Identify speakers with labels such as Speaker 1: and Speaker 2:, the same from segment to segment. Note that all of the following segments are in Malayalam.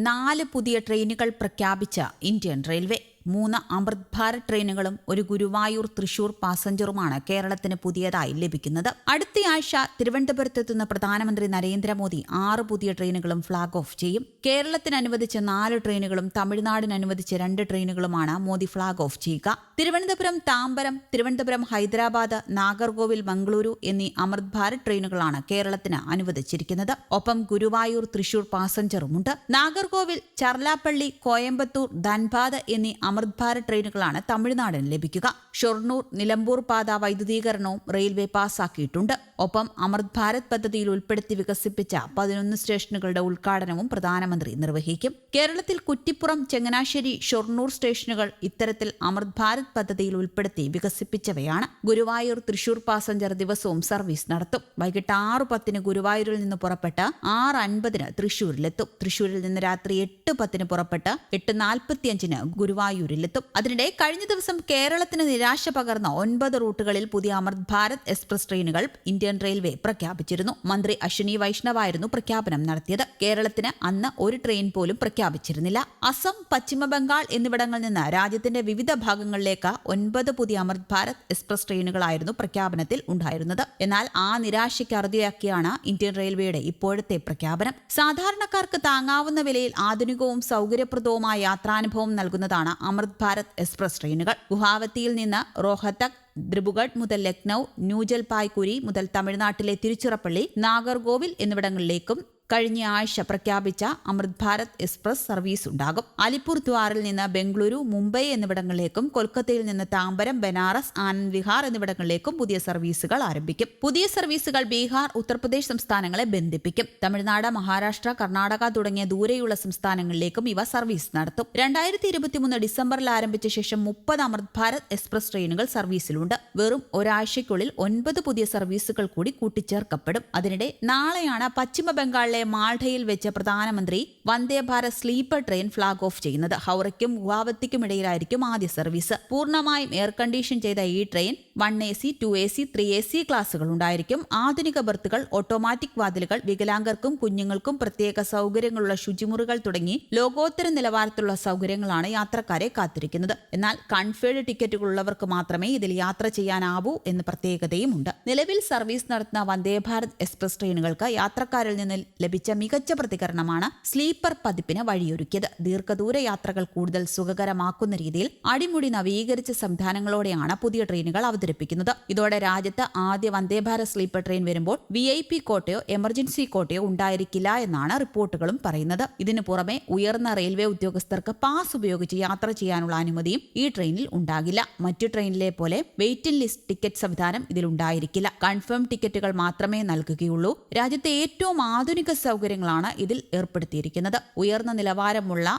Speaker 1: 4 പുതിയ ട്രെയിനുകൾ പ്രഖ്യാപിച്ച ഇന്ത്യൻ റെയിൽവേ. 3 അമൃത് ഭാരത് ട്രെയിനുകളും ഒരു ഗുരുവായൂർ തൃശൂർ പാസഞ്ചറുമാണ് കേരളത്തിന് പുതിയതായി ലഭിക്കുന്നത്. അടുത്തയാഴ്ച തിരുവനന്തപുരത്തെത്തുന്ന പ്രധാനമന്ത്രി നരേന്ദ്രമോദി 6 പുതിയ ട്രെയിനുകളും ഫ്ളാഗ് ഓഫ് ചെയ്യും. കേരളത്തിന് അനുവദിച്ച 4 ട്രെയിനുകളും തമിഴ്നാടിന് അനുവദിച്ച 2 ട്രെയിനുകളുമാണ് മോദി ഫ്ളാഗ് ഓഫ് ചെയ്യുക. തിരുവനന്തപുരം താമ്പരം, തിരുവനന്തപുരം ഹൈദരാബാദ്, നാഗർകോവിൽ മംഗളൂരു എന്നീ അമൃത് ഭാരത് ട്രെയിനുകളാണ് കേരളത്തിന് അനുവദിച്ചിരിക്കുന്നത്. ഒപ്പം ഗുരുവായൂർ തൃശൂർ പാസഞ്ചറുമുണ്ട്. നാഗർകോവിൽ, ചർലാപ്പള്ളി, കോയമ്പത്തൂർ, ധൻബാദ് എന്നീ അമൃത് ഭാരത് ട്രെയിനുകളാണ് തമിഴ്നാടിന് ലഭിക്കുക. ഷൊർണൂർ, നിലമ്പൂർ പാത വൈദ്യുതീകരണവും റെയിൽവേ പാസാക്കിയിട്ടുണ്ട്. ഒപ്പം അമൃത് ഭാരത് പദ്ധതിയിൽ ഉൾപ്പെടുത്തി വികസിപ്പിച്ച 11 സ്റ്റേഷനുകളുടെ ഉദ്ഘാടനവും പ്രധാനമന്ത്രി നിർവഹിക്കും. കേരളത്തിൽ കുറ്റിപ്പുറം, ചങ്ങനാശ്ശേരി, ഷൊർണൂർ സ്റ്റേഷനുകൾ ഇത്തരത്തിൽ അമൃത് ഭാരത് പദ്ധതിയിൽ ഉൾപ്പെടുത്തി വികസിപ്പിച്ചവയാണ്. ഗുരുവായൂർ തൃശൂർ പാസഞ്ചർ ദിവസവും സർവീസ് നടത്തും. വൈകിട്ട് 6:10 ഗുരുവായൂരിൽ നിന്ന് പുറപ്പെട്ട് 6:50 തൃശൂരിലെത്തും. തൃശൂരിൽ നിന്ന് രാത്രി 8:10 പുറപ്പെട്ട് 8:45 ഗുരുവായൂരിലെത്തും. അതിനിടെ കഴിഞ്ഞ ദിവസം കേരളത്തിന് നിരാശ പകർന്ന 9 റൂട്ടുകളിൽ പുതിയ അമൃത് ഭാരത് എക്സ്പ്രസ് ട്രെയിനുകൾ ഇന്ത്യൻ റെയിൽവേ പ്രഖ്യാപിച്ചിരുന്നു. മന്ത്രി അശ്വിനി വൈഷ്ണവായിരുന്നു പ്രഖ്യാപനം നടത്തിയത്. കേരളത്തിന് അന്ന് ഒരു ട്രെയിൻ പോലും പ്രഖ്യാപിച്ചിരുന്നില്ല. അസം, പശ്ചിമ ബംഗാൾ എന്നിവിടങ്ങളിൽ നിന്ന് രാജ്യത്തിന്റെ വിവിധ ഭാഗങ്ങളിലേക്ക് 9 പുതിയ അമൃത് ഭാരത് എക്സ്പ്രസ് ട്രെയിനുകളായിരുന്നു പ്രഖ്യാപനത്തിൽ ഉണ്ടായിരുന്നത്. എന്നാൽ ആ നിരാശയ്ക്ക് അറുതിയാക്കിയാണ് ഇന്ത്യൻ റെയിൽവേയുടെ ഇപ്പോഴത്തെ പ്രഖ്യാപനം. സാധാരണക്കാർക്ക് താങ്ങാവുന്ന വിലയിൽ ആധുനികവും സൗകര്യപ്രദവുമായ യാത്രാനുഭവം നൽകുന്നതാണ് അമൃത് ഭാരത് എക്സ്പ്രസ് ട്രെയിനുകൾ. ഗുവാഹത്തിയിൽ നിന്ന് റോഹ്തക്, ദ്രിബുഗഡ് മുതൽ ലക്നൌ, ന്യൂജൽപായ്ഗുരി മുതൽ തമിഴ്നാട്ടിലെ തിരുച്ചിറപ്പള്ളി, നാഗർകോവിൽ എന്നിവിടങ്ങളിലേക്കും കഴിഞ്ഞ ആഴ്ച പ്രഖ്യാപിച്ച അമൃത് ഭാരത് എക്സ്പ്രസ് സർവീസ് ഉണ്ടാകും. അലിപ്പുർദ്വാറിൽ നിന്ന് ബംഗളൂരു, മുംബൈ എന്നിവിടങ്ങളിലേക്കും കൊൽക്കത്തയിൽ നിന്ന് താമ്പരം, ബനാറസ്, ആനന്ദ് വിഹാർ എന്നിവിടങ്ങളിലേക്കും പുതിയ സർവീസുകൾ ആരംഭിക്കും. പുതിയ സർവീസുകൾ ബീഹാർ, ഉത്തർപ്രദേശ് സംസ്ഥാനങ്ങളെ ബന്ധിപ്പിക്കും. തമിഴ്നാട്, മഹാരാഷ്ട്ര, കർണാടക തുടങ്ങിയ ദൂരെയുള്ള സംസ്ഥാനങ്ങളിലേക്കും ഇവ സർവീസ് നടത്തും. 2023 ഡിസംബറിൽ ആരംഭിച്ച ശേഷം 30 അമൃത് ഭാരത് എക്സ്പ്രസ് ട്രെയിനുകൾ സർവീസിലുണ്ട്. വെറും ഒരാഴ്ചയ്ക്കുള്ളിൽ 9 പുതിയ സർവീസുകൾ കൂടി കൂട്ടിച്ചേർക്കപ്പെടും. അതിനിടെ നാളെയാണ് പശ്ചിമ ബംഗാളിലെ മാൾഡയിൽ വെച്ച് പ്രധാനമന്ത്രി Vande Bharat sleeper train flag off ചെയ്യുന്നത്. ഹൗറയ്ക്കും ഗുവാഹത്തിക്കും ഇടയിലായിരിക്കും ആദ്യ സർവീസ്. പൂർണ്ണമായും എയർ കണ്ടീഷൻ ചെയ്ത ഈ ട്രെയിൻ 1AC, 2AC, 3AC ക്ലാസുകൾ ഉണ്ടായിരിക്കും. ആധുനിക ബർത്തുകൾ, ഓട്ടോമാറ്റിക് വാതിലുകൾ, വികലാംഗർക്കും കുഞ്ഞുങ്ങൾക്കും പ്രത്യേക സൗകര്യങ്ങളുള്ള ശുചിമുറികൾ തുടങ്ങി ലോകോത്തര നിലവാരത്തിലുള്ള സൗകര്യങ്ങളാണ് യാത്രക്കാരെ കാത്തിരിക്കുന്നത്. എന്നാൽ കൺഫേർഡ് ടിക്കറ്റുകൾ ഉള്ളവർക്ക് മാത്രമേ ഇതിൽ യാത്ര ചെയ്യാനാവൂ എന്ന പ്രത്യേകതയുമുണ്ട്. നിലവിൽ സർവീസ് നടത്തുന്ന വന്ദേ ഭാരത് എക്സ്പ്രസ് ട്രെയിനുകൾക്ക് യാത്രക്കാരിൽ നിന്ന് ലഭിച്ച മികച്ച പ്രതികരണമാണ് സ്ലീപ്പർ പതിപ്പിന് വഴിയൊരുക്കിയത്. ദീർഘദൂര യാത്രകൾ കൂടുതൽ സുഖകരമാക്കുന്ന രീതിയിൽ അടിമുടി നവീകരിച്ച സംവിധാനങ്ങളോടെയാണ് പുതിയ ട്രെയിനുകൾ അവതരിപ്പിക്കുന്നത്. ഇതോടെ രാജ്യത്ത് ആദ്യ വന്ദേ ഭാരത് സ്ലീപ്പർ ട്രെയിൻ വരുമ്പോൾ VIP കോട്ടയോ എമർജൻസി കോട്ടയോ ഉണ്ടായിരിക്കില്ല എന്നാണ് റിപ്പോർട്ടുകളും പറയുന്നത്. ഇതിനു പുറമെ ഉയർന്ന റെയിൽവേ ഉദ്യോഗസ്ഥർക്ക് പാസ് ഉപയോഗിച്ച് യാത്ര ചെയ്യാനുള്ള അനുമതിയും ഈ ട്രെയിനിൽ ഉണ്ടാകില്ല. മറ്റു ട്രെയിനിലെ പോലെ വെയിറ്റിംഗ് ലിസ്റ്റ് ടിക്കറ്റ് സംവിധാനം ഇതിലുണ്ടായിരിക്കില്ല. കൺഫേം ടിക്കറ്റുകൾ മാത്രമേ നൽകുകയുള്ളൂ. രാജ്യത്തെ ഏറ്റവും ആധുനിക സൗകര്യങ്ങളാണ് ഇതിൽ ഏർപ്പെടുത്തിയിരിക്കുന്നത്. ഉയർന്ന നിലവാരമുള്ള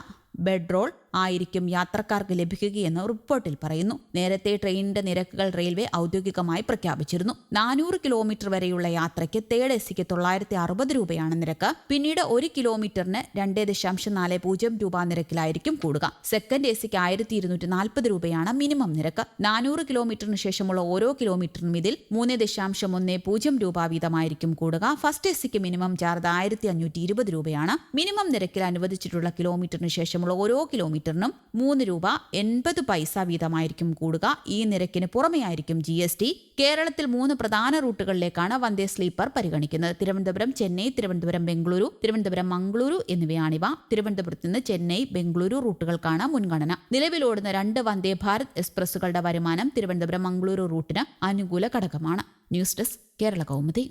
Speaker 1: ബെഡ് റോൾ ആയിരിക്കും യാത്രക്കാർക്ക് ലഭിക്കുകയെന്ന് റിപ്പോർട്ടിൽ പറയുന്നു. നേരത്തെ ട്രെയിനിന്റെ നിരക്കുകൾ റെയിൽവേ ഔദ്യോഗികമായി പ്രഖ്യാപിച്ചിരുന്നു. 400 കിലോമീറ്റർ വരെയുള്ള യാത്രയ്ക്ക് തേർഡ് AC-ക്ക് 960 രൂപയാണ് നിരക്ക്. പിന്നീട് 1 കിലോമീറ്ററിന് 2.40 രൂപ നിരക്കിലായിരിക്കും കൂടുക. സെക്കൻഡ് AC-ക്ക് 1240 രൂപയാണ് മിനിമം നിരക്ക്. 400 കിലോമീറ്ററിന് ശേഷമുള്ള ഓരോ കിലോമീറ്ററിനും ഇതിൽ 3.10 രൂപ വീതമായിരിക്കും കൂടുക. ഫസ്റ്റ് AC-ക്ക് മിനിമം ചാർജ് 1520 രൂപയാണ്. മിനിമം നിരക്കിൽ അനുവദിച്ചിട്ടുള്ള കിലോമീറ്ററിന് ശേഷമുള്ള ഓരോ കിലോമീറ്ററിനും 3 രൂപ 80 പൈസ വീതമായിരിക്കും കൂടുക. ഈ നിരക്കിന് പുറമെയായിരിക്കും GST. കേരളത്തിൽ 3 പ്രധാന റൂട്ടുകളിലേക്കാണ് വന്ദേ സ്ലീപ്പർ പരിഗണിക്കുന്നത്. തിരുവനന്തപുരം, ചെന്നൈ, തിരുവനന്തപുരം ബംഗളൂരു, തിരുവനന്തപുരം മംഗളൂരു എന്നിവയാണിവ. തിരുവനന്തപുരത്ത് നിന്ന് ചെന്നൈ, ബംഗളൂരു റൂട്ടുകൾക്കാണ് മുൻഗണന. നിലവിലോടുന്ന 2 വന്ദേ ഭാരത് എക്സ്പ്രസുകളുടെ വരുമാനം തിരുവനന്തപുരം മംഗളൂരു റൂട്ടിന് അനുകൂല ഘടകമാണ്. News desk, Kerala Kaumudi.